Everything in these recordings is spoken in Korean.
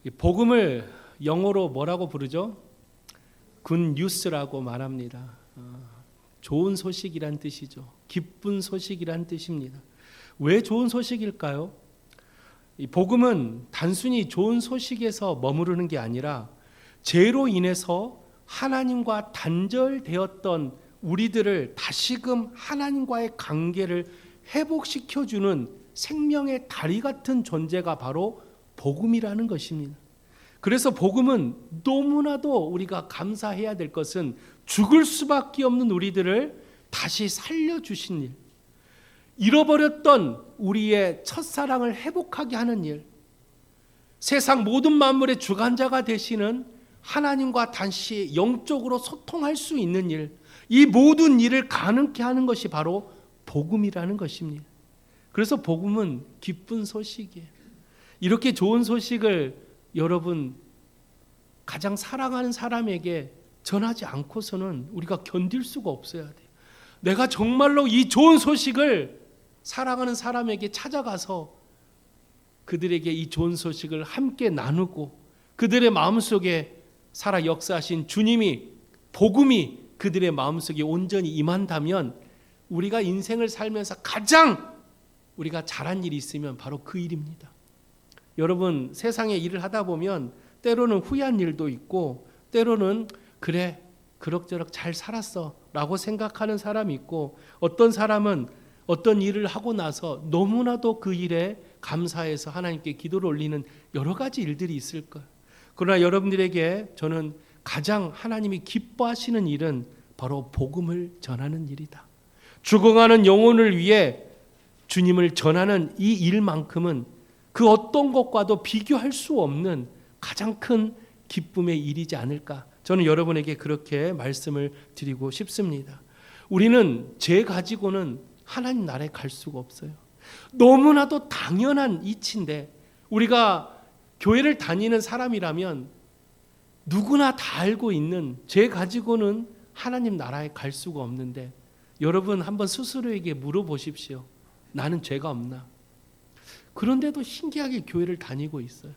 이 복음을 영어로 뭐라고 부르죠? 굿 뉴스라고 말합니다. 좋은 소식이란 뜻이죠. 기쁜 소식이란 뜻입니다. 왜 좋은 소식일까요? 이 복음은 단순히 좋은 소식에서 머무르는 게 아니라 죄로 인해서 하나님과 단절되었던 우리들을 다시금 하나님과의 관계를 회복시켜주는 생명의 다리 같은 존재가 바로 복음이라는 것입니다. 그래서 복음은 너무나도 우리가 감사해야 될 것은 죽을 수밖에 없는 우리들을 다시 살려주신 일, 잃어버렸던 우리의 첫사랑을 회복하게 하는 일, 세상 모든 만물의 주관자가 되시는 하나님과 다시 영적으로 소통할 수 있는 일, 이 모든 일을 가능케 하는 것이 바로 복음이라는 것입니다. 그래서 복음은 기쁜 소식이에요. 이렇게 좋은 소식을 여러분 가장 사랑하는 사람에게 전하지 않고서는 우리가 견딜 수가 없어야 돼요. 내가 정말로 이 좋은 소식을 사랑하는 사람에게 찾아가서 그들에게 이 좋은 소식을 함께 나누고 그들의 마음속에 살아 역사하신 주님이 복음이 그들의 마음속에 온전히 임한다면 우리가 인생을 살면서 가장 우리가 잘한 일이 있으면 바로 그 일입니다. 여러분 세상에 일을 하다 보면 때로는 후회한 일도 있고 때로는 그래 그럭저럭 잘 살았어 라고 생각하는 사람이 있고 어떤 사람은 어떤 일을 하고 나서 너무나도 그 일에 감사해서 하나님께 기도를 올리는 여러 가지 일들이 있을 거예요. 그러나 여러분들에게 저는 가장 하나님이 기뻐하시는 일은 바로 복음을 전하는 일이다. 죽어가는 영혼을 위해 주님을 전하는 이 일만큼은 그 어떤 것과도 비교할 수 없는 가장 큰 기쁨의 일이지 않을까. 저는 여러분에게 그렇게 말씀을 드리고 싶습니다. 우리는 죄 가지고는 하나님 나라에 갈 수가 없어요. 너무나도 당연한 이치인데 우리가 교회를 다니는 사람이라면 누구나 다 알고 있는 죄 가지고는 하나님 나라에 갈 수가 없는데 여러분 한번 스스로에게 물어보십시오. 나는 죄가 없나? 그런데도 신기하게 교회를 다니고 있어요.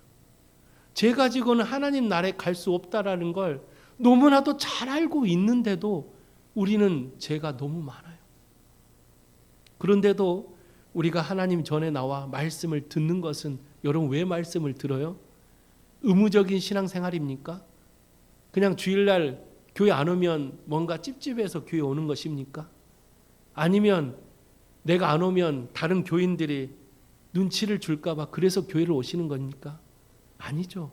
죄 가지고는 하나님 나라에 갈 수 없다라는 걸 너무나도 잘 알고 있는데도 우리는 죄가 너무 많아요. 그런데도 우리가 하나님 전에 나와 말씀을 듣는 것은 여러분 왜 말씀을 들어요? 의무적인 신앙생활입니까? 그냥 주일날 교회 안 오면 뭔가 찝찝해서 교회 오는 것입니까? 아니면 내가 안 오면 다른 교인들이 눈치를 줄까 봐 그래서 교회를 오시는 겁니까? 아니죠.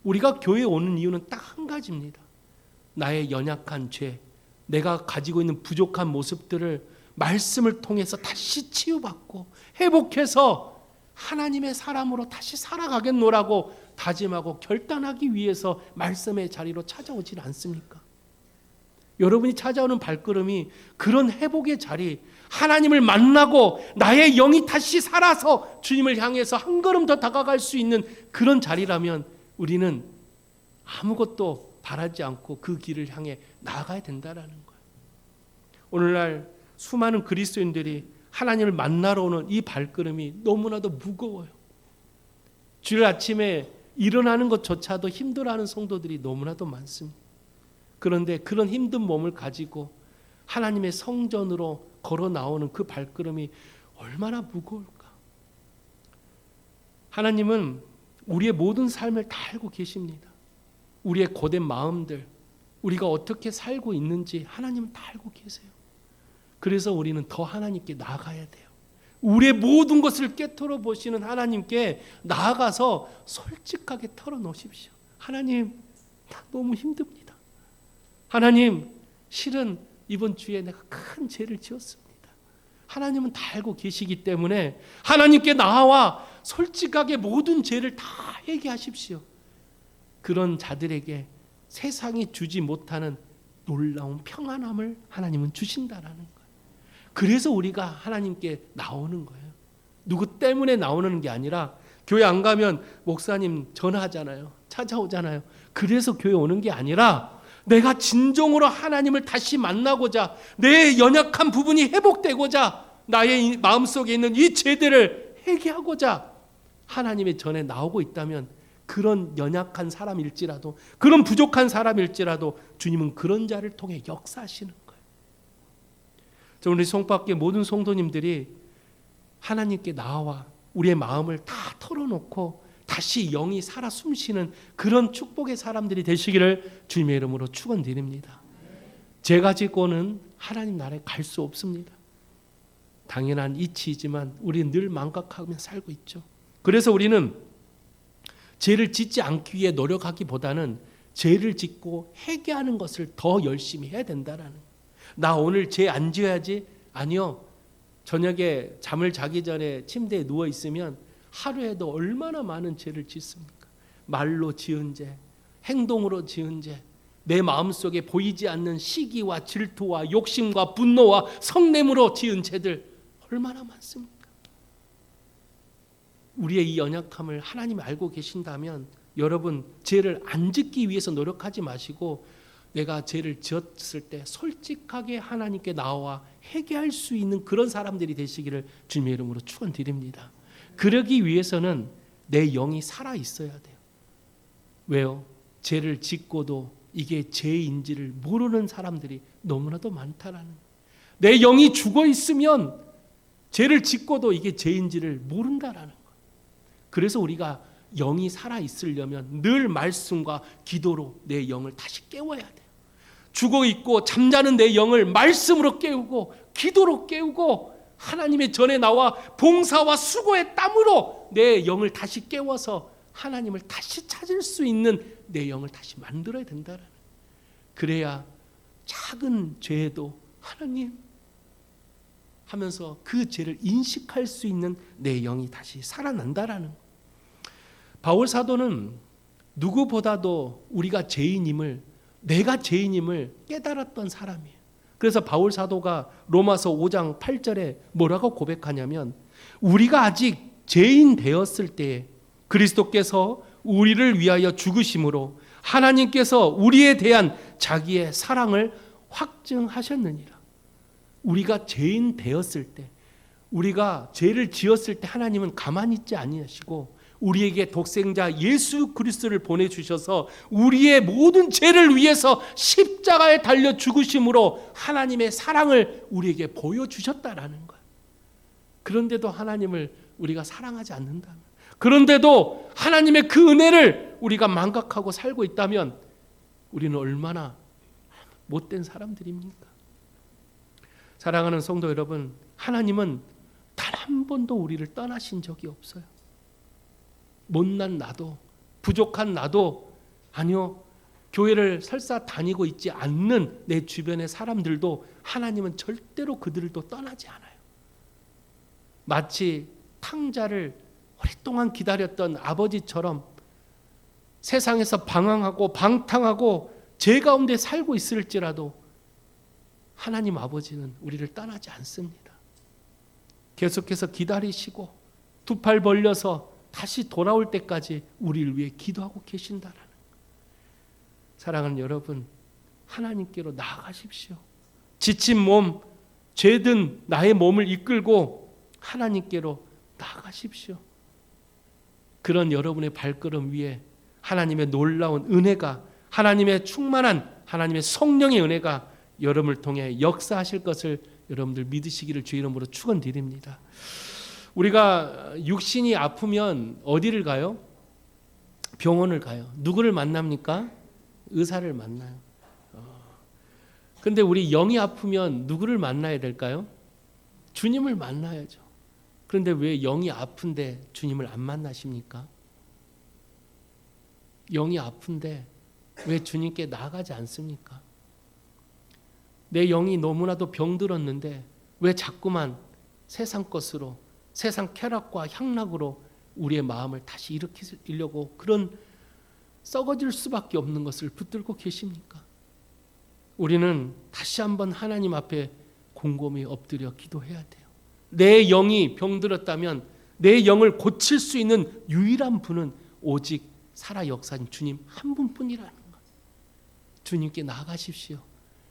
우리가 교회에 오는 이유는 딱 한 가지입니다. 나의 연약한 죄, 내가 가지고 있는 부족한 모습들을 말씀을 통해서 다시 치유받고 회복해서 하나님의 사람으로 다시 살아가겠노라고 다짐하고 결단하기 위해서 말씀의 자리로 찾아오질 않습니까? 여러분이 찾아오는 발걸음이 그런 회복의 자리, 하나님을 만나고 나의 영이 다시 살아서 주님을 향해서 한 걸음 더 다가갈 수 있는 그런 자리라면 우리는 아무것도 바라지 않고 그 길을 향해 나아가야 된다라는 거예요. 오늘날 수많은 그리스도인들이 하나님을 만나러 오는 이 발걸음이 너무나도 무거워요. 주일 아침에 일어나는 것조차도 힘들어하는 성도들이 너무나도 많습니다. 그런데 그런 힘든 몸을 가지고 하나님의 성전으로 걸어 나오는 그 발걸음이 얼마나 무거울까. 하나님은 우리의 모든 삶을 다 알고 계십니다. 우리의 고된 마음들, 우리가 어떻게 살고 있는지 하나님은 다 알고 계세요. 그래서 우리는 더 하나님께 나아가야 돼요. 우리의 모든 것을 깨트려 보시는 하나님께 나아가서 솔직하게 털어놓으십시오. 하나님, 나 너무 힘듭니다. 하나님, 실은 이번 주에 내가 큰 죄를 지었습니다. 하나님은 다 알고 계시기 때문에 하나님께 나와 솔직하게 모든 죄를 다 회개하십시오. 그런 자들에게 세상이 주지 못하는 놀라운 평안함을 하나님은 주신다라는 거예요. 그래서 우리가 하나님께 나오는 거예요. 누구 때문에 나오는 게 아니라 교회 안 가면 목사님 전화하잖아요. 찾아오잖아요. 그래서 교회 오는 게 아니라 내가 진정으로 하나님을 다시 만나고자 내 연약한 부분이 회복되고자 나의 마음속에 있는 이 죄들을 회개하고자 하나님의 전에 나오고 있다면 그 그런 연약한 사람일지라도, 그런 부족한 사람일지라도 주님은 그런 자를 통해 역사하시는 거예요. 우리 송밖에 모든 성도님들이 하나님께 나와 우리의 마음을 다 털어놓고 다시 영이 살아 숨쉬는 그런 축복의 사람들이 되시기를 주님의 이름으로 축원드립니다. 제 가지고는 하나님 나라에 갈 수 없습니다. 당연한 이치이지만 우리는 늘 망각하며 살고 있죠. 그래서 우리는 죄를 짓지 않기 위해 노력하기보다는 죄를 짓고 회개하는 것을 더 열심히 해야 된다라는 거예요. 나 오늘 죄 안 지어야지? 아니요. 저녁에 잠을 자기 전에 침대에 누워 있으면 하루에도 얼마나 많은 죄를 짓습니까? 말로 지은 죄, 행동으로 지은 죄, 내 마음속에 보이지 않는 시기와 질투와 욕심과 분노와 성냄으로 지은 죄들 얼마나 많습니까? 우리의 이 연약함을 하나님이 알고 계신다면 여러분 죄를 안 짓기 위해서 노력하지 마시고 내가 죄를 지었을 때 솔직하게 하나님께 나와 회개할 수 있는 그런 사람들이 되시기를 주님의 이름으로 축원드립니다. 그러기 위해서는 내 영이 살아 있어야 돼요. 왜요? 죄를 짓고도 이게 죄인지를 모르는 사람들이 너무나도 많다라는 거예요. 내 영이 죽어 있으면 죄를 짓고도 이게 죄인지를 모른다라는 거예요. 그래서 우리가 영이 살아 있으려면 늘 말씀과 기도로 내 영을 다시 깨워야 돼요. 죽어 있고 잠자는 내 영을 말씀으로 깨우고 기도로 깨우고 하나님의 전에 나와 봉사와 수고의 땀으로 내 영을 다시 깨워서 하나님을 다시 찾을 수 있는 내 영을 다시 만들어야 된다라는 거예요. 그래야 작은 죄에도 하나님 하면서 그 죄를 인식할 수 있는 내 영이 다시 살아난다라는 거예요. 바울 사도는 누구보다도 우리가 죄인임을, 내가 죄인임을 깨달았던 사람이에요. 그래서 바울 사도가 로마서 5장 8절에 뭐라고 고백하냐면 우리가 아직 죄인 되었을 때에 그리스도께서 우리를 위하여 죽으심으로 하나님께서 우리에 대한 자기의 사랑을 확증하셨느니라. 우리가 죄인 되었을 때, 우리가 죄를 지었을 때 하나님은 가만히 있지 아니하시고 우리에게 독생자 예수 그리스도를 보내주셔서 우리의 모든 죄를 위해서 십자가에 달려 죽으심으로 하나님의 사랑을 우리에게 보여주셨다라는 거예요. 그런데도 하나님을 우리가 사랑하지 않는다면, 그런데도 하나님의 그 은혜를 우리가 망각하고 살고 있다면 우리는 얼마나 못된 사람들입니까? 사랑하는 성도 여러분, 하나님은 단 한 번도 우리를 떠나신 적이 없어요. 못난 나도, 부족한 나도, 아니요, 교회를 설사 다니고 있지 않는 내 주변의 사람들도 하나님은 절대로 그들도 떠나지 않아요. 마치 탕자를 오랫동안 기다렸던 아버지처럼 세상에서 방황하고 방탕하고 죄 가운데 살고 있을지라도 하나님 아버지는 우리를 떠나지 않습니다. 계속해서 기다리시고 두 팔 벌려서 다시 돌아올 때까지 우리를 위해 기도하고 계신다라는 거예요. 사랑하는 여러분, 하나님께로 나아가십시오. 지친 몸, 죄든 나의 몸을 이끌고 하나님께로 나아가십시오. 그런 여러분의 발걸음 위에 하나님의 놀라운 은혜가, 하나님의 충만한 하나님의 성령의 은혜가 여러분을 통해 역사하실 것을 여러분들 믿으시기를 주의 이름으로 축원드립니다. 우리가 육신이 아프면 어디를 가요? 병원을 가요. 누구를 만납니까? 의사를 만나요. 근데 우리 영이 아프면 누구를 만나야 될까요? 주님을 만나야죠. 그런데 왜 영이 아픈데 주님을 안 만나십니까? 영이 아픈데 왜 주님께 나아가지 않습니까? 내 영이 너무나도 병들었는데 왜 자꾸만 세상 것으로, 세상 쾌락과 향락으로 우리의 마음을 다시 일으키려고 그런 썩어질 수밖에 없는 것을 붙들고 계십니까? 우리는 다시 한번 하나님 앞에 곰곰이 엎드려 기도해야 돼요. 내 영이 병들었다면 내 영을 고칠 수 있는 유일한 분은 오직 살아 역사하신 주님 한 분뿐이라는 것. 주님께 나아가십시오.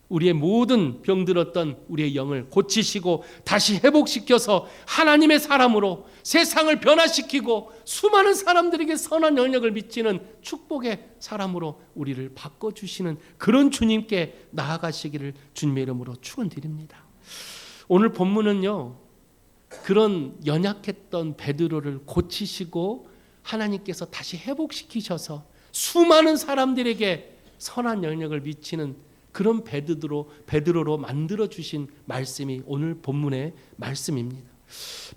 우리의 모든 병들었던 우리의 영을 고치시고 다시 회복시켜서 하나님의 사람으로 세상을 변화시키고 수많은 사람들에게 선한 영향을 미치는 축복의 사람으로 우리를 바꿔주시는 그런 주님께 나아가시기를 주님의 이름으로 축원드립니다. 오늘 본문은요, 그런 연약했던 베드로를 고치시고 하나님께서 다시 회복시키셔서 수많은 사람들에게 선한 영향을 미치는 그런 베드로로 만들어 주신 말씀이 오늘 본문의 말씀입니다.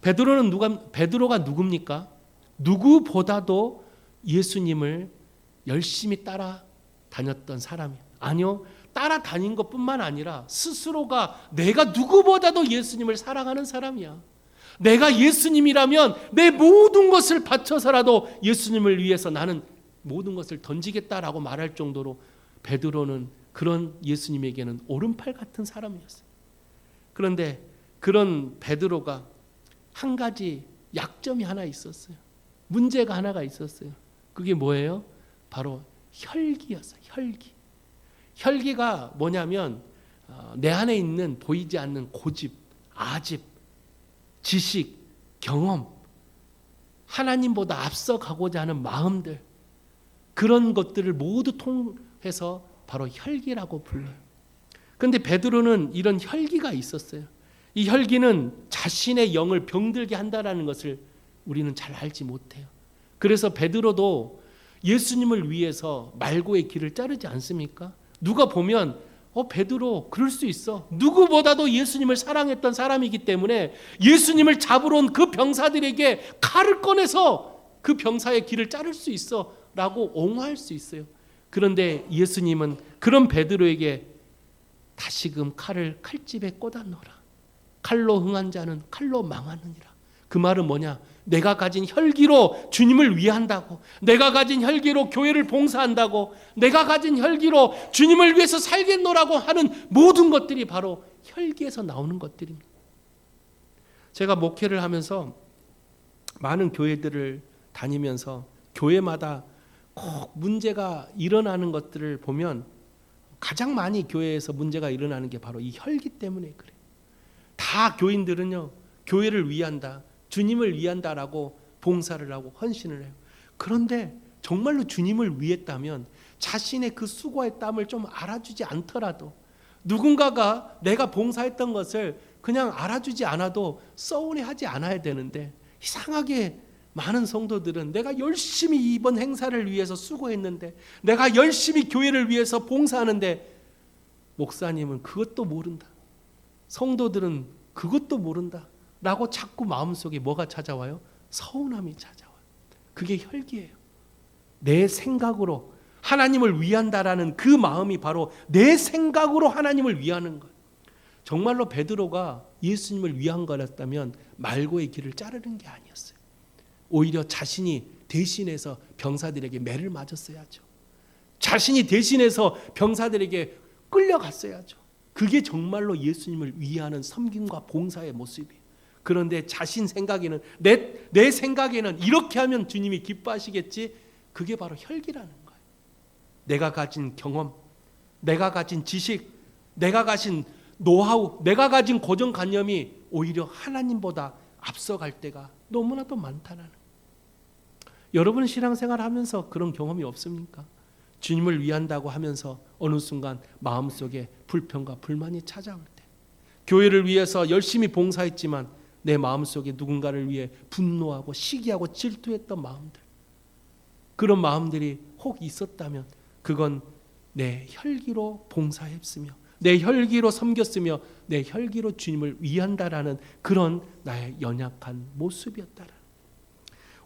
베드로가 누굽니까? 누구보다도 예수님을 열심히 따라다녔던 사람이에요. 아니요, 따라다닌 것뿐만 아니라 스스로가 내가 누구보다도 예수님을 사랑하는 사람이야. 내가 예수님이라면 내 모든 것을 바쳐서라도 예수님을 위해서 나는 모든 것을 던지겠다라고 말할 정도로 베드로는 그런 예수님에게는 오른팔 같은 사람이었어요. 그런데 그런 베드로가 한 가지 약점이 하나 있었어요. 문제가 하나가 있었어요. 그게 뭐예요? 바로 혈기였어요. 혈기가 뭐냐면 내 안에 있는 보이지 않는 고집, 아집, 지식, 경험, 하나님보다 앞서가고자 하는 마음들, 그런 것들을 모두 통해서 바로 혈기라고 불러요. 그런데 베드로는 이런 혈기가 있었어요. 이 혈기는 자신의 영을 병들게 한다는 것을 우리는 잘 알지 못해요. 그래서 베드로도 예수님을 위해서 말고의 길을 자르지 않습니까? 누가 보면 베드로 그럴 수 있어. 누구보다도 예수님을 사랑했던 사람이기 때문에 예수님을 잡으러 온 그 병사들에게 칼을 꺼내서 그 병사의 길을 자를 수 있어 라고 옹호할 수 있어요. 그런데 예수님은 그런 베드로에게 다시금 칼을 칼집에 꽂아넣어라. 칼로 흥한 자는 칼로 망하느니라. 그 말은 뭐냐? 내가 가진 혈기로 주님을 위한다고, 내가 가진 혈기로 교회를 봉사한다고, 내가 가진 혈기로 주님을 위해서 살겠노라고 하는 모든 것들이 바로 혈기에서 나오는 것들입니다. 제가 목회를 하면서 많은 교회들을 다니면서 교회마다 꼭 문제가 일어나는 것들을 보면 가장 많이 교회에서 문제가 일어나는 게 바로 이 혈기 때문에 그래요. 다 교인들은요, 교회를 위한다, 주님을 위한다라고 봉사를 하고 헌신을 해요. 그런데 정말로 주님을 위했다면 자신의 그 수고의 땀을 좀 알아주지 않더라도, 누군가가 내가 봉사했던 것을 그냥 알아주지 않아도 서운해하지 않아야 되는데, 이상하게 많은 성도들은 내가 열심히 이번 행사를 위해서 수고했는데, 내가 열심히 교회를 위해서 봉사하는데 목사님은 그것도 모른다, 성도들은 그것도 모른다 라고 자꾸 마음속에 뭐가 찾아와요? 서운함이 찾아와요. 그게 혈기예요. 내 생각으로 하나님을 위한다라는 그 마음이 바로 내 생각으로 하나님을 위하는 것. 정말로 베드로가 예수님을 위한 거였다면 말고의 길을 자르는 게 아니었어요. 오히려 자신이 대신해서 병사들에게 매를 맞았어야죠. 자신이 대신해서 병사들에게 끌려갔어야죠. 그게 정말로 예수님을 위하는 섬김과 봉사의 모습이에요. 그런데 자신 생각에는, 내 생각에는 이렇게 하면 주님이 기뻐하시겠지. 그게 바로 혈기라는 거예요. 내가 가진 경험, 내가 가진 지식, 내가 가진 노하우, 내가 가진 고정관념이 오히려 하나님보다 앞서갈 때가 너무나도 많다는 거예요. 여러분 신앙생활 하면서 그런 경험이 없습니까? 주님을 위한다고 하면서 어느 순간 마음속에 불평과 불만이 찾아올 때, 교회를 위해서 열심히 봉사했지만 내 마음속에 누군가를 위해 분노하고 시기하고 질투했던 마음들, 그런 마음들이 혹 있었다면 그건 내 혈기로 봉사했으며 내 혈기로 섬겼으며 내 혈기로 주님을 위한다라는 그런 나의 연약한 모습이었다라는.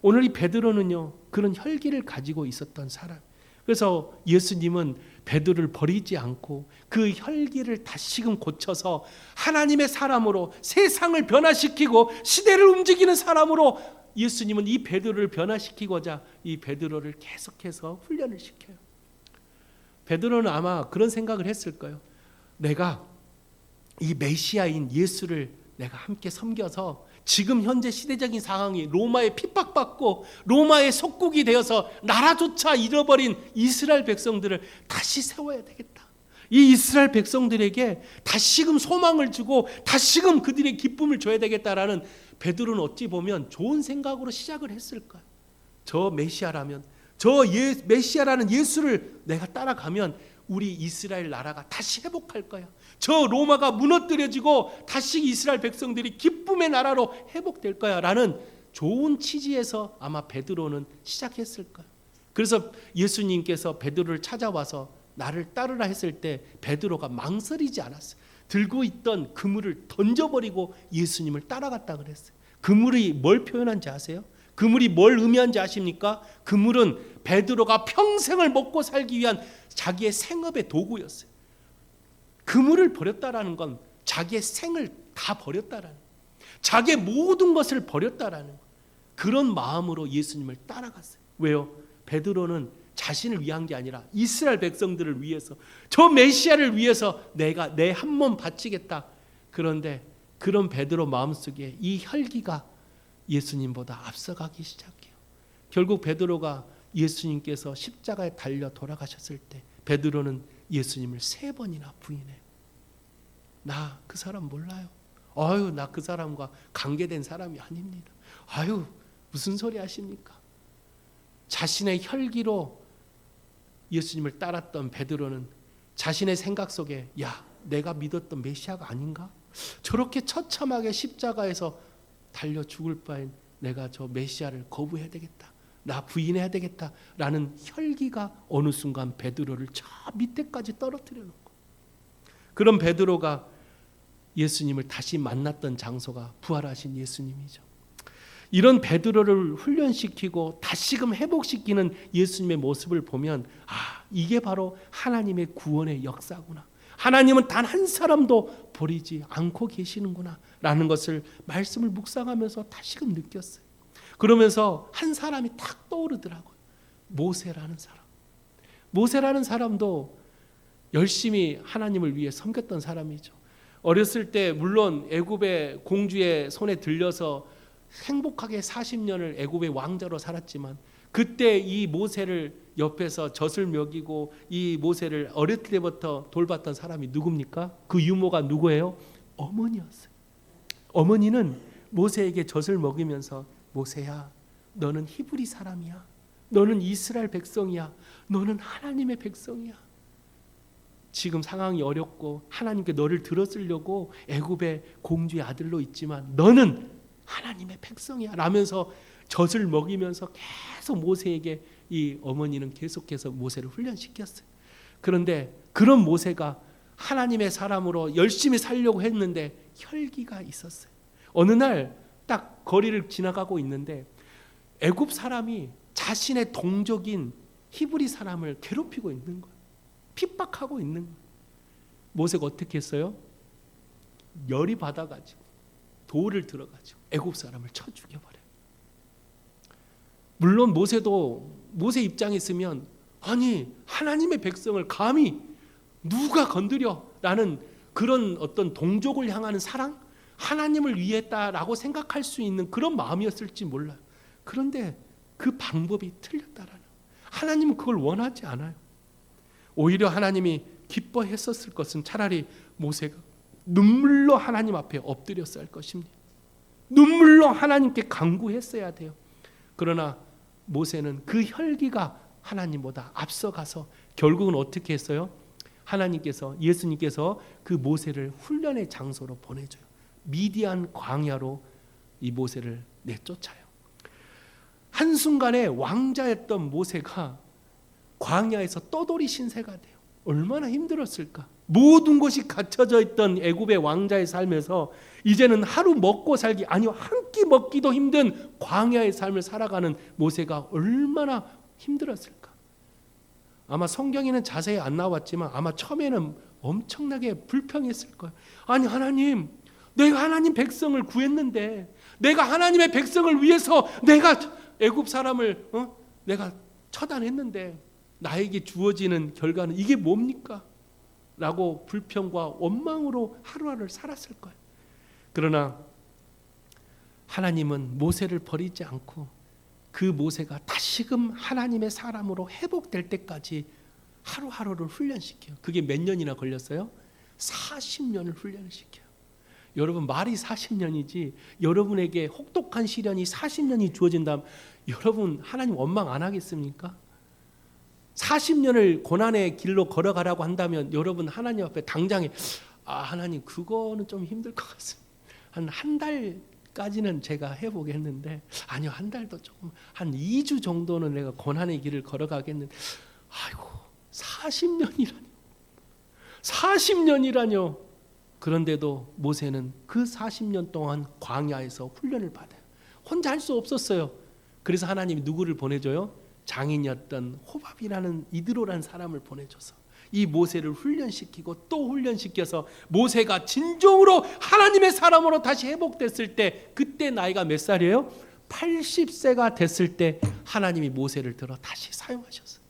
오늘 이 베드로는요, 그런 혈기를 가지고 있었던 사람. 그래서 예수님은 베드로를 버리지 않고 그 혈기를 다시금 고쳐서 하나님의 사람으로 세상을 변화시키고 시대를 움직이는 사람으로 예수님은 이 베드로를 변화시키고자 이 베드로를 계속해서 훈련을 시켜요. 베드로는 아마 그런 생각을 했을 거예요. 내가 이 메시아인 예수를 내가 함께 섬겨서 지금 현재 시대적인 상황이 로마에 핍박받고 로마의 속국이 되어서 나라조차 잃어버린 이스라엘 백성들을 다시 세워야 되겠다. 이 이스라엘 백성들에게 다시금 소망을 주고 다시금 그들의 기쁨을 줘야 되겠다라는 베드로는 어찌 보면 좋은 생각으로 시작을 했을까요? 저 메시아라면, 메시아라는 예수를 내가 따라가면 우리 이스라엘 나라가 다시 회복할 거야. 저 로마가 무너뜨려지고 다시 이스라엘 백성들이 기쁨의 나라로 회복될 거야 라는 좋은 취지에서 아마 베드로는 시작했을 거예요. 그래서 예수님께서 베드로를 찾아와서 나를 따르라 했을 때 베드로가 망설이지 않았어요. 들고 있던 그물을 던져버리고 예수님을 따라갔다 그랬어요. 그물이 뭘 표현한지 아세요? 그물이 뭘 의미한지 아십니까? 그물은 베드로가 평생을 먹고 살기 위한 자기의 생업의 도구였어요. 그물을 버렸다라는 건 자기의 생을 다 버렸다라는, 자기의 모든 것을 버렸다라는 그런 마음으로 예수님을 따라갔어요. 왜요? 베드로는 자신을 위한 게 아니라 이스라엘 백성들을 위해서, 저 메시아를 위해서 내가 내 한 몸 바치겠다. 그런데 그런 베드로 마음속에 이 혈기가 예수님보다 앞서가기 시작해요. 결국 베드로가 예수님께서 십자가에 달려 돌아가셨을 때 베드로는 예수님을 3번이나 부인해요. 나 그 사람 몰라요. 아유, 나 그 사람과 관계된 사람이 아닙니다. 아유, 무슨 소리 하십니까? 자신의 혈기로 예수님을 따랐던 베드로는 자신의 생각 속에, 야, 내가 믿었던 메시아가 아닌가? 저렇게 처참하게 십자가에서 달려 죽을 바엔 내가 저 메시아를 거부해야 되겠다, 나 부인해야 되겠다 라는 혈기가 어느 순간 베드로를 저 밑에까지 떨어뜨려 놓고, 그런 베드로가 예수님을 다시 만났던 장소가 부활하신 예수님이죠. 이런 베드로를 훈련시키고 다시금 회복시키는 예수님의 모습을 보면, 아, 이게 바로 하나님의 구원의 역사구나, 하나님은 단 한 사람도 버리지 않고 계시는구나 라는 것을 말씀을 묵상하면서 다시금 느꼈어요. 그러면서 한 사람이 딱 떠오르더라고요. 모세라는 사람. 모세라는 사람도 열심히 하나님을 위해 섬겼던 사람이죠. 어렸을 때 물론 애굽의 공주의 손에 들려서 행복하게 40년을 애굽의 왕자로 살았지만, 그때 이 모세를 옆에서 젖을 먹이고 이 모세를 어릴 때부터 돌봤던 사람이 누굽니까? 그 유모가 누구예요? 어머니였어요. 어머니는 모세에게 젖을 먹이면서, 모세야, 너는 히브리 사람이야, 너는 이스라엘 백성이야, 너는 하나님의 백성이야. 지금 상황이 어렵고 하나님께 너를 들어쓰려고 애굽의 공주의 아들로 있지만 너는 하나님의 백성이야 라면서 젖을 먹이면서 계속 모세에게, 이 어머니는 계속해서 모세를 훈련시켰어요. 그런데 그런 모세가 하나님의 사람으로 열심히 살려고 했는데 혈기가 있었어요. 어느 날 딱 거리를 지나가고 있는데 애굽 사람이 자신의 동족인 히브리 사람을 괴롭히고 있는 거예요. 핍박하고 있는 거예요. 모세가 어떻게 했어요? 열이 받아가지고 돌을 들어가지고 애굽 사람을 쳐 죽여버려요. 물론 모세 입장에 있으면, 아니 하나님의 백성을 감히 누가 건드려 라는 그런 어떤 동족을 향하는 사랑, 하나님을 위했다라고 생각할 수 있는 그런 마음이었을지 몰라요. 그런데 그 방법이 틀렸다라는, 하나님은 그걸 원하지 않아요. 오히려 하나님이 기뻐했었을 것은 차라리 모세가 눈물로 하나님 앞에 엎드렸어야 할 것입니다. 눈물로 하나님께 간구했어야 돼요. 그러나 모세는 그 혈기가 하나님보다 앞서가서 결국은 어떻게 했어요? 하나님께서, 예수님께서 그 모세를 훈련의 장소로 보내줘요. 미디안 광야로 이 모세를 내쫓아요. 한순간에 왕자였던 모세가 광야에서 떠돌이 신세가 돼요. 얼마나 힘들었을까? 모든 것이 갖춰져 있던 애굽의 왕자의 삶에서 이제는 하루 먹고 살기, 아니요 한 끼 먹기도 힘든 광야의 삶을 살아가는 모세가 얼마나 힘들었을까? 아마 성경에는 자세히 안 나왔지만 아마 처음에는 엄청나게 불평했을 거예요. 아니 하나님, 내가 하나님 백성을 구했는데, 내가 하나님의 백성을 위해서 내가 애굽 사람을 내가 처단했는데 나에게 주어지는 결과는 이게 뭡니까? 라고 불평과 원망으로 하루하루를 살았을 거예요. 그러나 하나님은 모세를 버리지 않고 그 모세가 다시금 하나님의 사람으로 회복될 때까지 하루하루를 훈련시켜요. 그게 몇 년이나 걸렸어요? 40년을 훈련을 시켜요. 여러분, 말이 40년이지 여러분에게 혹독한 시련이 40년이 주어진다면 여러분 하나님 원망 안 하겠습니까? 40년을 고난의 길로 걸어가라고 한다면 여러분 하나님 앞에 당장에 하나님 그거는 좀 힘들 것 같습니다. 한 달까지는 제가 해보겠는데 아니요, 한 달도 조금, 한 2주 정도는 내가 고난의 길을 걸어가겠는데 아이고 40년이라뇨. 그런데도 모세는 그 40년 동안 광야에서 훈련을 받아요. 혼자 할 수 없었어요. 그래서 하나님이 누구를 보내줘요? 장인이었던 호밥이라는 이드로라는 사람을 보내줘서 이 모세를 훈련시키고 또 훈련시켜서 모세가 진정으로 하나님의 사람으로 다시 회복됐을 때, 그때 나이가 몇 살이에요? 80세가 됐을 때 하나님이 모세를 들어 다시 사용하셨어요.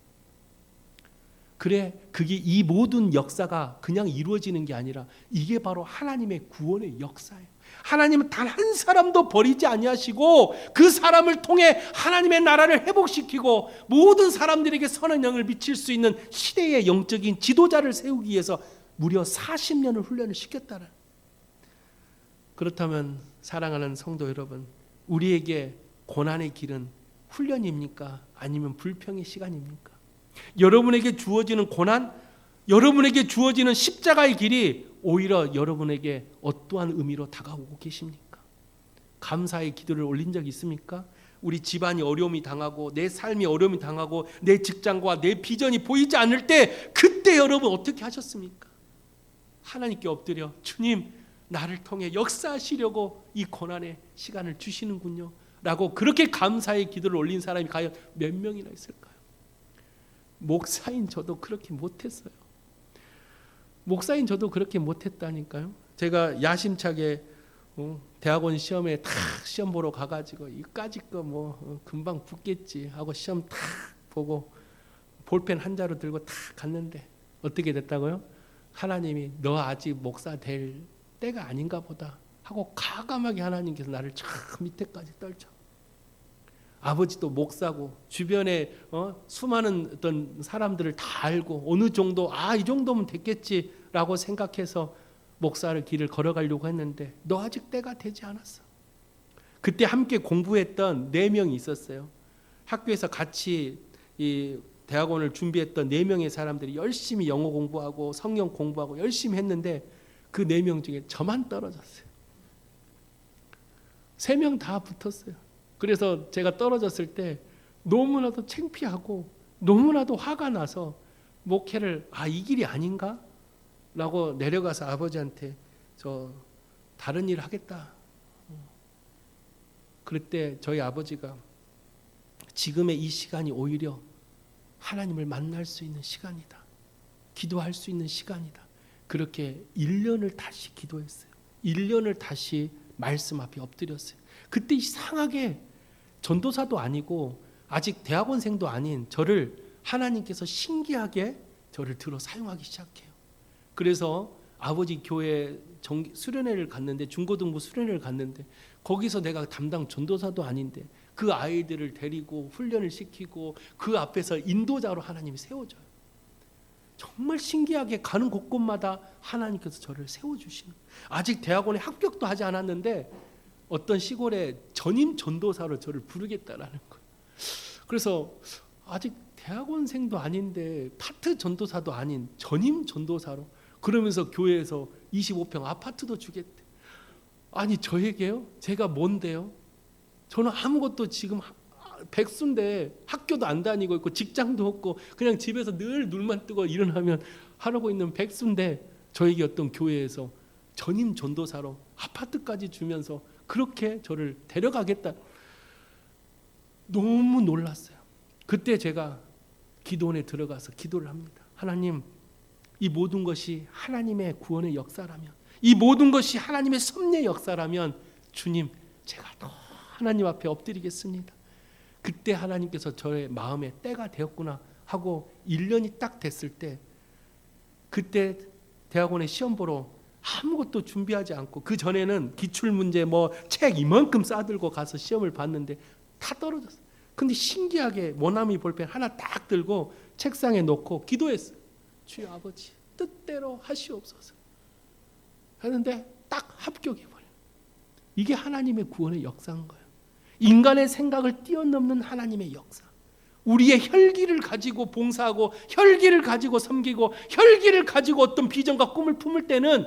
그래, 그게 이 모든 역사가 그냥 이루어지는 게 아니라 이게 바로 하나님의 구원의 역사예요. 하나님은 단 한 사람도 버리지 아니하시고 그 사람을 통해 하나님의 나라를 회복시키고 모든 사람들에게 선한 영을 미칠 수 있는 시대의 영적인 지도자를 세우기 위해서 무려 40년을 훈련을 시켰다는. 그렇다면 사랑하는 성도 여러분, 우리에게 고난의 길은 훈련입니까? 아니면 불평의 시간입니까? 여러분에게 주어지는 고난, 여러분에게 주어지는 십자가의 길이 오히려 여러분에게 어떠한 의미로 다가오고 계십니까? 감사의 기도를 올린 적 있습니까? 우리 집안이 어려움이 당하고 내 삶이 어려움이 당하고 내 직장과 내 비전이 보이지 않을 때 그때 여러분 어떻게 하셨습니까? 하나님께 엎드려 주님, 나를 통해 역사하시려고 이 고난의 시간을 주시는군요 라고 그렇게 감사의 기도를 올린 사람이 과연 몇 명이나 있을까요? 목사인 저도 그렇게 못했어요. 목사인 저도 그렇게 못했다니까요. 제가 야심차게 대학원 시험에 탁 시험 보러 가가지고 이까짓 거 뭐 금방 붙겠지 하고 시험 탁 보고 볼펜 한 자루 들고 탁 갔는데 어떻게 됐다고요? 하나님이 너 아직 목사 될 때가 아닌가 보다 하고 과감하게 하나님께서 나를 저 밑에까지 떨쳐. 아버지도 목사고 주변에 수많은 어떤 사람들을 다 알고 어느 정도 이 정도면 됐겠지라고 생각해서 목사를 길을 걸어가려고 했는데 너 아직 때가 되지 않았어. 그때 함께 공부했던 4명이 있었어요. 학교에서 같이 이 대학원을 준비했던 4명의 사람들이 열심히 영어 공부하고 성경 공부하고 열심히 했는데 그 4명 중에 저만 떨어졌어요. 3명 다 붙었어요. 그래서 제가 떨어졌을 때 너무나도 창피하고 너무나도 화가 나서 목회를 이 길이 아닌가? 라고 내려가서 아버지한테 저 다른 일 하겠다. 그때 저희 아버지가 지금의 이 시간이 오히려 하나님을 만날 수 있는 시간이다. 기도할 수 있는 시간이다. 그렇게 1년을 다시 기도했어요. 1년을 다시 말씀 앞에 엎드렸어요. 그때 이상하게 전도사도 아니고 아직 대학원생도 아닌 저를 하나님께서 신기하게 저를 들어 사용하기 시작해요. 그래서 아버지 교회 수련회를 갔는데 중고등부 수련회를 갔는데 거기서 내가 담당 전도사도 아닌데 그 아이들을 데리고 훈련을 시키고 그 앞에서 인도자로 하나님이 세워줘요. 정말 신기하게 가는 곳곳마다 하나님께서 저를 세워주시는. 아직 대학원에 합격도 하지 않았는데 어떤 시골에 전임 전도사로 저를 부르겠다라는 거예요. 그래서 아직 대학원생도 아닌데 파트 전도사도 아닌 전임 전도사로, 그러면서 교회에서 25평 아파트도 주겠대. 아니 저에게요? 제가 뭔데요? 저는 아무것도 지금 백수인데 학교도 안 다니고 있고 직장도 없고 그냥 집에서 늘 눈만 뜨고 일어나면 하고 있는 백수인데 저에게 어떤 교회에서 전임 전도사로 아파트까지 주면서 그렇게 저를 데려가겠다. 너무 놀랐어요. 그때 제가 기도원에 들어가서 기도를 합니다. 하나님, 이 모든 것이 하나님의 구원의 역사라면, 이 모든 것이 하나님의 섭리의 역사라면 주님, 제가 더 하나님 앞에 엎드리겠습니다. 그때 하나님께서 저의 마음에 때가 되었구나 하고 1년이 딱 됐을 때, 그때 대학원에 시험 보러 아무것도 준비하지 않고, 그 전에는 기출문제 책 이만큼 싸들고 가서 시험을 봤는데 다 떨어졌어요. 근데 신기하게 모나미 볼펜 하나 딱 들고 책상에 놓고 기도했어요. 주여 아버지 뜻대로 하시옵소서 하는데 딱 합격해버려요. 이게 하나님의 구원의 역사인 거예요. 인간의 생각을 뛰어넘는 하나님의 역사. 우리의 혈기를 가지고 봉사하고 혈기를 가지고 섬기고 혈기를 가지고 어떤 비전과 꿈을 품을 때는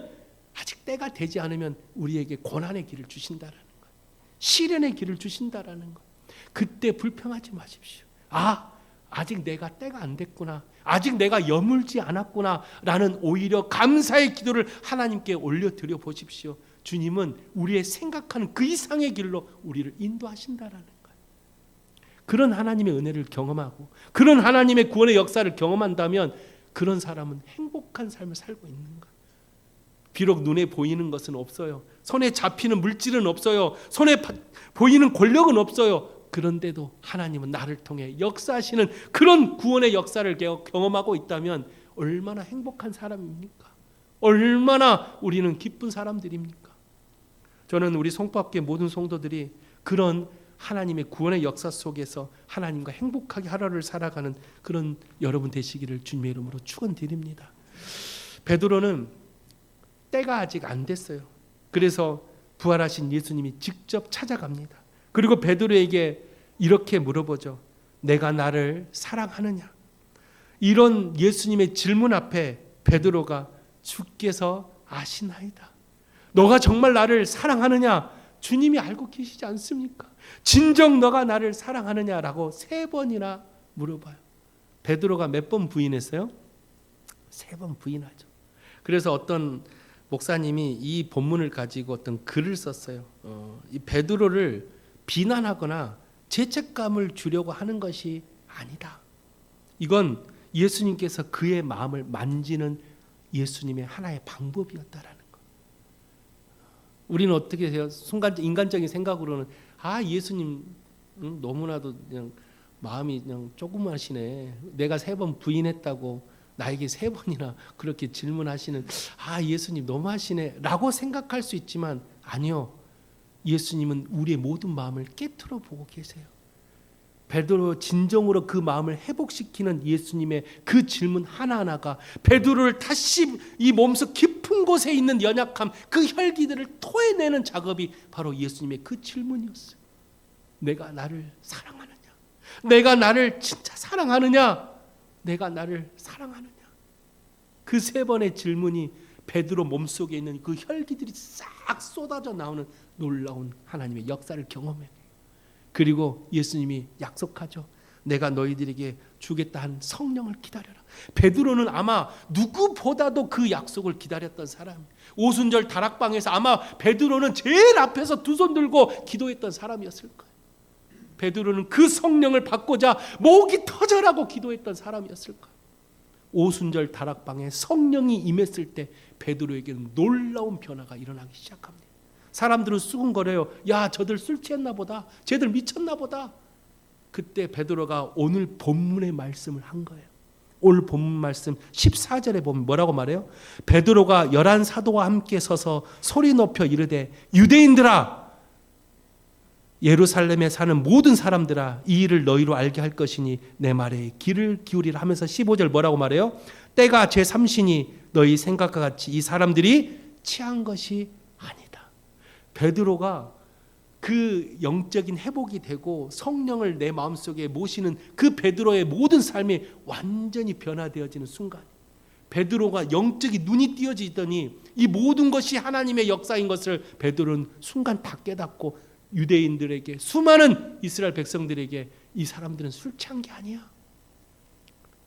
아직 때가 되지 않으면 우리에게 고난의 길을 주신다라는 거예요. 시련의 길을 주신다라는 거예요. 그때 불평하지 마십시오. 아직 내가 때가 안 됐구나. 아직 내가 여물지 않았구나 라는 오히려 감사의 기도를 하나님께 올려드려 보십시오. 주님은 우리의 생각하는 그 이상의 길로 우리를 인도하신다라는 거예요. 그런 하나님의 은혜를 경험하고 그런 하나님의 구원의 역사를 경험한다면 그런 사람은 행복한 삶을 살고 있는 거예요. 비록 눈에 보이는 것은 없어요. 손에 잡히는 물질은 없어요. 손에 보이는 권력은 없어요. 그런데도 하나님은 나를 통해 역사하시는 그런 구원의 역사를 경험하고 있다면 얼마나 행복한 사람입니까? 얼마나 우리는 기쁜 사람들입니까? 저는 우리 송파학교의 모든 성도들이 그런 하나님의 구원의 역사 속에서 하나님과 행복하게 하루를 살아가는 그런 여러분 되시기를 주님의 이름으로 축원드립니다. 베드로는 때가 아직 안 됐어요. 그래서 부활하신 예수님이 직접 찾아갑니다. 그리고 베드로에게 이렇게 물어보죠. 내가 나를 사랑하느냐? 이런 예수님의 질문 앞에 베드로가 주께서 아시나이다. 너가 정말 나를 사랑하느냐? 주님이 알고 계시지 않습니까? 진정 너가 나를 사랑하느냐라고 3번이나 물어봐요. 베드로가 몇 번 부인했어요? 3번 부인하죠. 그래서 어떤 목사님이 이 본문을 가지고 어떤 글을 썼어요. 이 베드로를 비난하거나 죄책감을 주려고 하는 것이 아니다. 이건 예수님께서 그의 마음을 만지는 예수님의 하나의 방법이었다라는 거. 우리는 어떻게 해요? 순간 인간적인 생각으로는 예수님 너무나도 그냥 마음이 그냥 조그마시네. 내가 3번 부인했다고 나에게 3번이나 그렇게 질문하시는 예수님 너무하시네 라고 생각할 수 있지만 아니요. 예수님은 우리의 모든 마음을 깨트려 보고 계세요. 베드로 진정으로 그 마음을 회복시키는 예수님의 그 질문 하나하나가 베드로를 다시 이 몸속 깊은 곳에 있는 연약함, 그 혈기들을 토해내는 작업이 바로 예수님의 그 질문이었어요. 내가 나를 사랑하느냐? 내가 나를 진짜 사랑하느냐? 내가 나를 사랑하느냐? 그 3번의 질문이 베드로 몸속에 있는 그 혈기들이 싹 쏟아져 나오는 놀라운 하나님의 역사를 경험해요. 그리고 예수님이 약속하죠. 내가 너희들에게 주겠다 한 성령을 기다려라. 베드로는 아마 누구보다도 그 약속을 기다렸던 사람. 오순절 다락방에서 아마 베드로는 제일 앞에서 2손 들고 기도했던 사람이었을 거예요. 베드로는 그 성령을 받고자 목이 터져라고 기도했던 사람이었을 거예요. 오순절 다락방에 성령이 임했을 때 베드로에게는 놀라운 변화가 일어나기 시작합니다. 사람들은 수군거려요. 야, 저들 술 취했나 보다. 쟤들 미쳤나 보다. 그때 베드로가 오늘 본문의 말씀을 한 거예요. 오늘 본문 말씀 14절에 보면 뭐라고 말해요? 베드로가 11 사도와 함께 서서 소리 높여 이르되 유대인들아 예루살렘에 사는 모든 사람들아 이 일을 너희로 알게 할 것이니 내 말에 귀를 기울이라 하면서 15절 뭐라고 말해요? 때가 제3시니 너희 생각과 같이 이 사람들이 취한 것이 아니다. 베드로가 그 영적인 회복이 되고 성령을 내 마음속에 모시는 그 베드로의 모든 삶이 완전히 변화되어지는 순간 베드로가 영적인 눈이 띄어지더니 이 모든 것이 하나님의 역사인 것을 베드로는 순간 다 깨닫고 유대인들에게 수많은 이스라엘 백성들에게 이 사람들은 술 취한 게 아니야.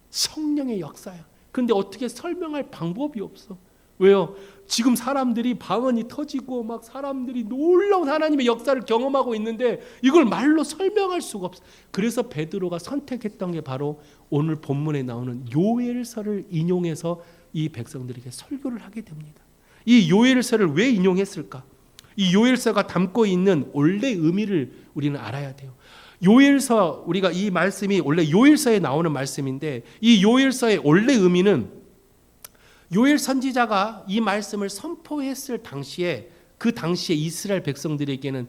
성령의 역사야. 그런데 어떻게 설명할 방법이 없어. 왜요? 지금 사람들이 방언이 터지고 막 사람들이 놀라운 하나님의 역사를 경험하고 있는데 이걸 말로 설명할 수가 없어. 그래서 베드로가 선택했던 게 바로 오늘 본문에 나오는 요엘서를 인용해서 이 백성들에게 설교를 하게 됩니다. 이 요엘서를 왜 인용했을까? 이 요엘서가 담고 있는 원래 의미를 우리는 알아야 돼요. 요엘서 우리가 이 말씀이 원래 요엘서에 나오는 말씀인데 이 요엘서의 원래 의미는 요엘 선지자가 이 말씀을 선포했을 당시에 그 당시에 이스라엘 백성들에게는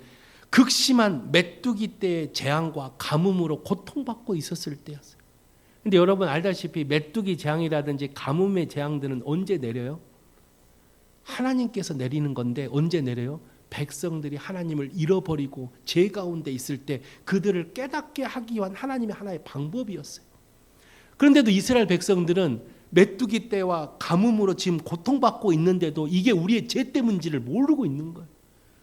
극심한 메뚜기 떼의 재앙과 가뭄으로 고통받고 있었을 때였어요. 근데 여러분 알다시피 메뚜기 재앙이라든지 가뭄의 재앙들은 언제 내려요? 하나님께서 내리는 건데 언제 내려요? 백성들이 하나님을 잃어버리고 죄 가운데 있을 때 그들을 깨닫게 하기 위한 하나님의 하나의 방법이었어요. 그런데도 이스라엘 백성들은 메뚜기 떼와 가뭄으로 지금 고통받고 있는데도 이게 우리의 죄 때문인지를 모르고 있는 거예요.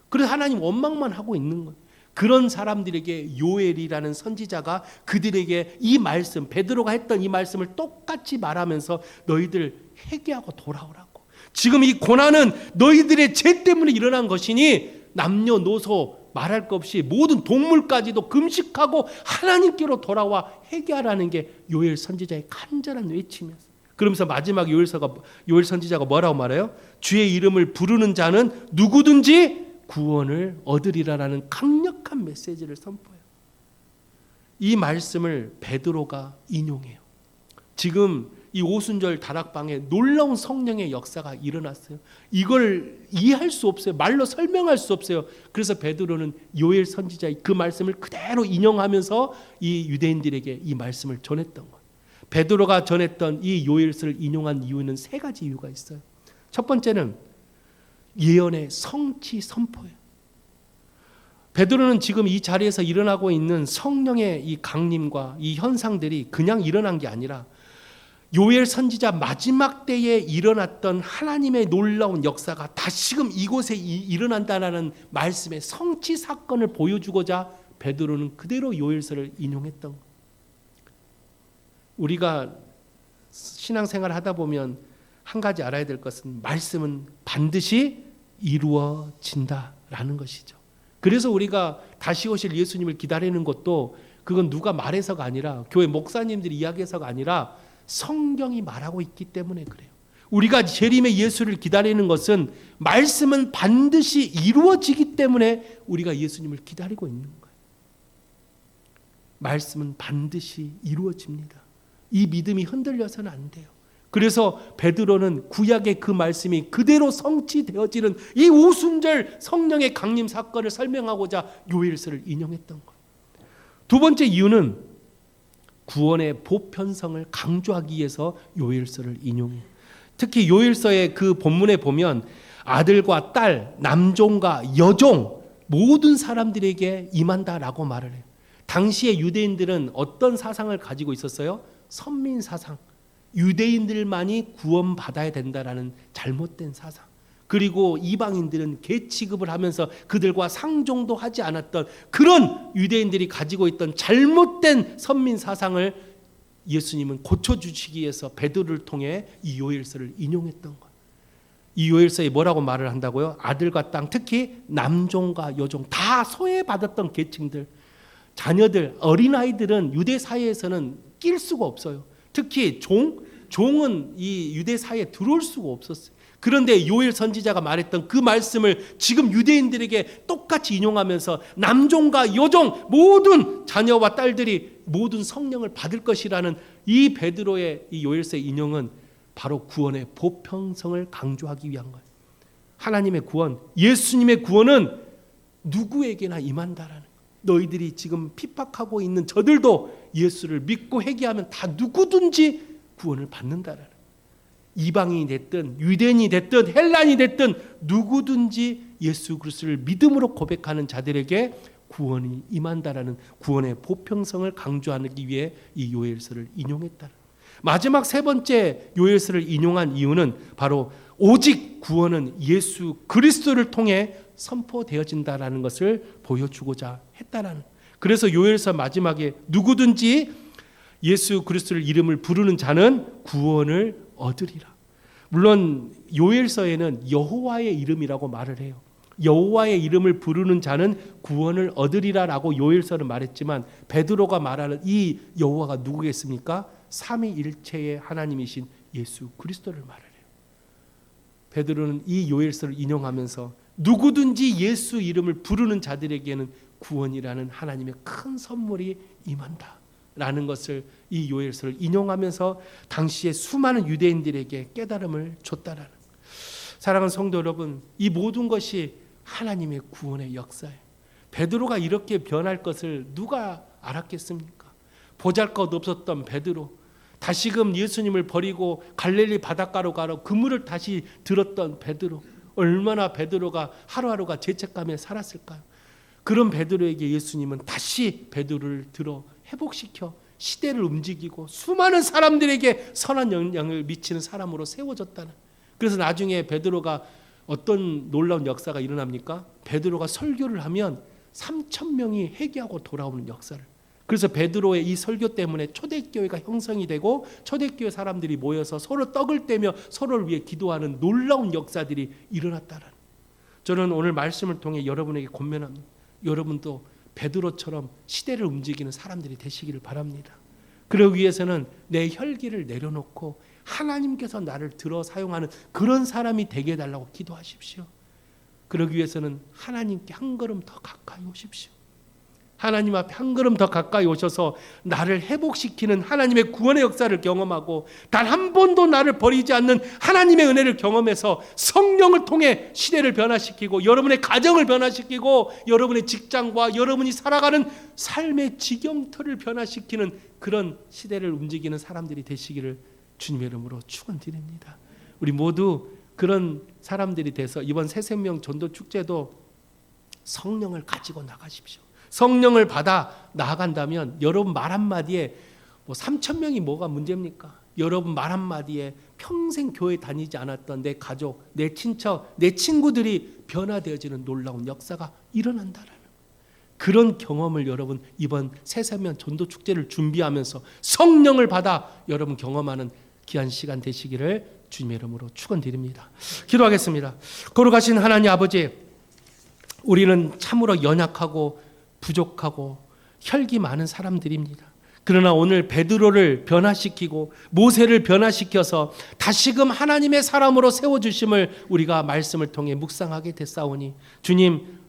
그래서 하나님 원망만 하고 있는 거예요. 그런 사람들에게 요엘이라는 선지자가 그들에게 이 말씀, 베드로가 했던 이 말씀을 똑같이 말하면서 너희들 회개하고 돌아오라고. 지금 이 고난은 너희들의 죄 때문에 일어난 것이니 남녀노소 말할 것 없이 모든 동물까지도 금식하고 하나님께로 돌아와 회개하라는 게 요엘 선지자의 간절한 외침이었어요. 그러면서 마지막 요엘 선지자가 뭐라고 말해요? 주의 이름을 부르는 자는 누구든지 구원을 얻으리라라는 강력한 메시지를 선포해요. 이 말씀을 베드로가 인용해요. 지금 이 오순절 다락방에 놀라운 성령의 역사가 일어났어요. 이걸 이해할 수 없어요. 말로 설명할 수 없어요. 그래서 베드로는 요엘 선지자의 그 말씀을 그대로 인용하면서 이 유대인들에게 이 말씀을 전했던 거예요. 베드로가 전했던 이 요엘서를 인용한 이유는 세 가지 이유가 있어요. 첫 번째는 예언의 성취 선포예요. 베드로는 지금 이 자리에서 일어나고 있는 성령의 이 강림과 이 현상들이 그냥 일어난 게 아니라 요엘 선지자 마지막 때에 일어났던 하나님의 놀라운 역사가 다시금 이곳에 일어난다라는 말씀의 성취 사건을 보여주고자 베드로는 그대로 요엘서를 인용했던 거예요. 우리가 신앙생활을 하다 보면 한 가지 알아야 될 것은 말씀은 반드시 이루어진다라는 것이죠. 그래서 우리가 다시 오실 예수님을 기다리는 것도 그건 누가 말해서가 아니라 교회 목사님들이 이야기해서가 아니라 성경이 말하고 있기 때문에 그래요. 우리가 재림의 예수를 기다리는 것은 말씀은 반드시 이루어지기 때문에 우리가 예수님을 기다리고 있는 거예요. 말씀은 반드시 이루어집니다. 이 믿음이 흔들려서는 안 돼요. 그래서 베드로는 구약의 그 말씀이 그대로 성취되어지는 이 오순절 성령의 강림 사건을 설명하고자 요엘서를 인용했던 거예요. 두 번째 이유는 구원의 보편성을 강조하기 위해서 요엘서를 인용해요. 특히 요엘서의 그 본문에 보면 아들과 딸, 남종과 여종 모든 사람들에게 임한다라고 말을 해요. 당시의 유대인들은 어떤 사상을 가지고 있었어요? 선민 사상. 유대인들만이 구원받아야 된다라는 잘못된 사상. 그리고 이방인들은 개 취급을 하면서 그들과 상종도 하지 않았던 그런 유대인들이 가지고 있던 잘못된 선민 사상을 예수님은 고쳐주시기 위해서 베드로를 통해 이 요엘서를 인용했던 거예요. 이 요엘서에 뭐라고 말을 한다고요? 아들과 땅, 특히 남종과 여종 다 소외받았던 계층들, 자녀들, 어린아이들은 유대 사회에서는 낄 수가 없어요. 특히 종은 이 유대 사회에 들어올 수가 없었어요. 그런데 요엘 선지자가 말했던 그 말씀을 지금 유대인들에게 똑같이 인용하면서 남종과 여종 모든 자녀와 딸들이 모든 성령을 받을 것이라는 이 베드로의 이 요엘서의 인용은 바로 구원의 보편성을 강조하기 위한 거예요. 하나님의 구원, 예수님의 구원은 누구에게나 임한다라는 거예요. 너희들이 지금 핍박하고 있는 저들도 예수를 믿고 회개하면 다 누구든지 구원을 받는다라는 거예요. 이방인이 됐든 유대인이 됐든 헬란이 됐든 누구든지 예수 그리스도를 믿음으로 고백하는 자들에게 구원이 임한다라는 구원의 보편성을 강조하기 위해 이 요엘서를 인용했다. 마지막 세 번째 요엘서를 인용한 이유는 바로 오직 구원은 예수 그리스도를 통해 선포되어진다라는 것을 보여주고자 했다라는. 그래서 요엘서 마지막에 누구든지 예수 그리스도를 이름을 부르는 자는 구원을 얻으리라. 물론 요엘서에는 여호와의 이름이라고 말을 해요. 여호와의 이름을 부르는 자는 구원을 얻으리라라고 요엘서는 말했지만 베드로가 말하는 이 여호와가 누구겠습니까? 삼위일체의 하나님이신 예수 그리스도를 말을 해요. 베드로는 이 요엘서를 인용하면서 누구든지 예수 이름을 부르는 자들에게는 구원이라는 하나님의 큰 선물이 임한다 라는 것을 이 요엘서를 인용하면서 당시에 수많은 유대인들에게 깨달음을 줬다라는. 사랑하는 성도 여러분, 이 모든 것이 하나님의 구원의 역사예요. 베드로가 이렇게 변할 것을 누가 알았겠습니까? 보잘것없었던 베드로, 다시금 예수님을 버리고 갈릴리 바닷가로 가러 그물을 다시 들었던 베드로, 얼마나 베드로가 하루하루가 죄책감에 살았을까요? 그런 베드로에게 예수님은 다시 베드로를 들어 회복시켜 시대를 움직이고 수많은 사람들에게 선한 영향을 미치는 사람으로 세워졌다는. 그래서 나중에 베드로가 어떤 놀라운 역사가 일어납니까? 베드로가 설교를 하면 3,000명이 회개하고 돌아오는 역사를. 그래서 베드로의 이 설교 때문에 초대교회가 형성이 되고 초대교회 사람들이 모여서 서로 떡을 떼며 서로를 위해 기도하는 놀라운 역사들이 일어났다는. 저는 오늘 말씀을 통해 여러분에게 권면합니다. 여러분도 베드로처럼 시대를 움직이는 사람들이 되시기를 바랍니다. 그러기 위해서는 내 혈기를 내려놓고 하나님께서 나를 들어 사용하는 그런 사람이 되게 해달라고 기도하십시오. 그러기 위해서는 하나님께 한 걸음 더 가까이 오십시오. 하나님 앞에 한 걸음 더 가까이 오셔서 나를 회복시키는 하나님의 구원의 역사를 경험하고 단 한 번도 나를 버리지 않는 하나님의 은혜를 경험해서 성령을 통해 시대를 변화시키고 여러분의 가정을 변화시키고 여러분의 직장과 여러분이 살아가는 삶의 지경터를 변화시키는 그런 시대를 움직이는 사람들이 되시기를 주님의 이름으로 축원드립니다. 우리 모두 그런 사람들이 돼서 이번 새생명 전도축제도 성령을 가지고 나가십시오. 성령을 받아 나아간다면 여러분 말 한마디에 3,000명이 뭐가 문제입니까? 여러분 말 한마디에 평생 교회 다니지 않았던 내 가족, 내 친척, 내 친구들이 변화되어지는 놀라운 역사가 일어난다는 그런 경험을 여러분 이번 새생명 전도축제를 준비하면서 성령을 받아 여러분 경험하는 귀한 시간 되시기를 주님의 이름으로 축원드립니다. 기도하겠습니다. 거룩하신 하나님 아버지, 우리는 참으로 연약하고 부족하고 혈기 많은 사람들입니다. 그러나 오늘 베드로를 변화시키고 모세를 변화시켜서 다시금 하나님의 사람으로 세워주심을 우리가 말씀을 통해 묵상하게 됐사오니 주님,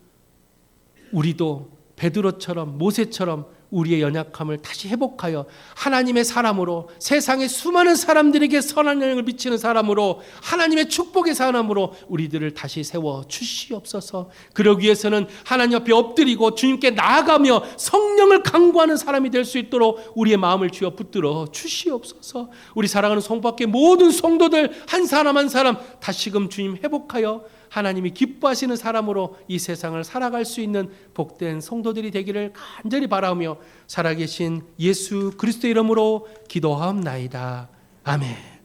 우리도 베드로처럼 모세처럼 우리의 연약함을 다시 회복하여 하나님의 사람으로 세상의 수많은 사람들에게 선한 영향을 미치는 사람으로 하나님의 축복의 사람으로 우리들을 다시 세워 주시옵소서. 그러기 위해서는 하나님 앞에 엎드리고 주님께 나아가며 성령을 간구하는 사람이 될 수 있도록 우리의 마음을 주여 붙들어 주시옵소서. 우리 사랑하는 성밖에 모든 성도들 한 사람 한 사람 다시금 주님 회복하여 하나님이 기뻐하시는 사람으로 이 세상을 살아갈 수 있는 복된 성도들이 되기를 간절히 바라며 살아계신 예수 그리스도 이름으로 기도하옵나이다. 아멘.